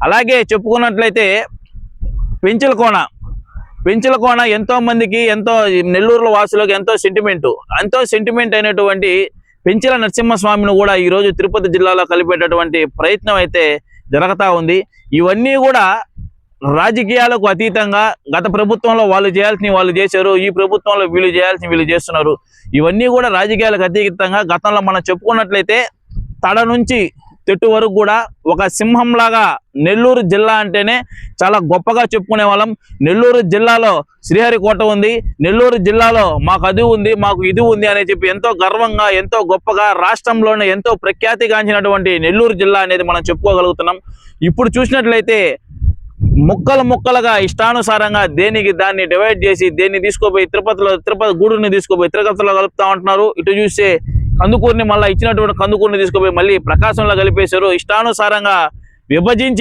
అలాగే చెప్పుకున్నట్లయితే పెంచలకోన ఎంతో మందికి, ఎంతో నెల్లూరు వాసులకు ఎంతో సెంటిమెంట్ అయినటువంటి పెంచల నరసింహస్వామిని కూడా ఈరోజు తిరుపతి జిల్లాలో కలిపేటటువంటి ప్రయత్నం అయితే జరుగుతూ ఉంది. ఇవన్నీ కూడా రాజకీయాలకు అతీతంగా గత ప్రభుత్వంలో వాళ్ళు చేయాల్సినవి వాళ్ళు చేశారు, ఈ ప్రభుత్వంలో వీళ్ళు చేయాల్సినవి వీళ్ళు చేస్తున్నారు. ఇవన్నీ కూడా రాజకీయాలకు అతీతంగా గతంలో మనం చెప్పుకున్నట్లయితే తడ నుంచి తెట్టు వరకు కూడా ఒక సింహంలాగా నెల్లూరు జిల్లా అంటేనే చాలా గొప్పగా చెప్పుకునే వాళ్ళం. నెల్లూరు జిల్లాలో శ్రీహరికోట ఉంది, నెల్లూరు జిల్లాలో మాకు అది ఉంది, మాకు ఇది ఉంది అని చెప్పి ఎంతో గర్వంగా, ఎంతో గొప్పగా రాష్ట్రంలోనే ఎంతో ప్రఖ్యాతిగాంచినటువంటి నెల్లూరు జిల్లా అనేది మనం చెప్పుకోగలుగుతున్నాం. ఇప్పుడు చూసినట్లయితే ముక్కలుగా ఇష్టానుసారంగా దాన్ని డివైడ్ చేసి దేన్ని తీసుకుపోయి తిరుపతి గూడూరుని తీసుకుపోయి తిరుపతిలో కలుపుతా ఉంటున్నారు. ఇటు చూస్తే కందుకూరుని మళ్ళీ ఇచ్చినటువంటి కందుకూరుని తీసుకుపోయి మళ్ళీ ప్రకాశంలో కలిపేశారు. ఇష్టానుసారంగా విభజించి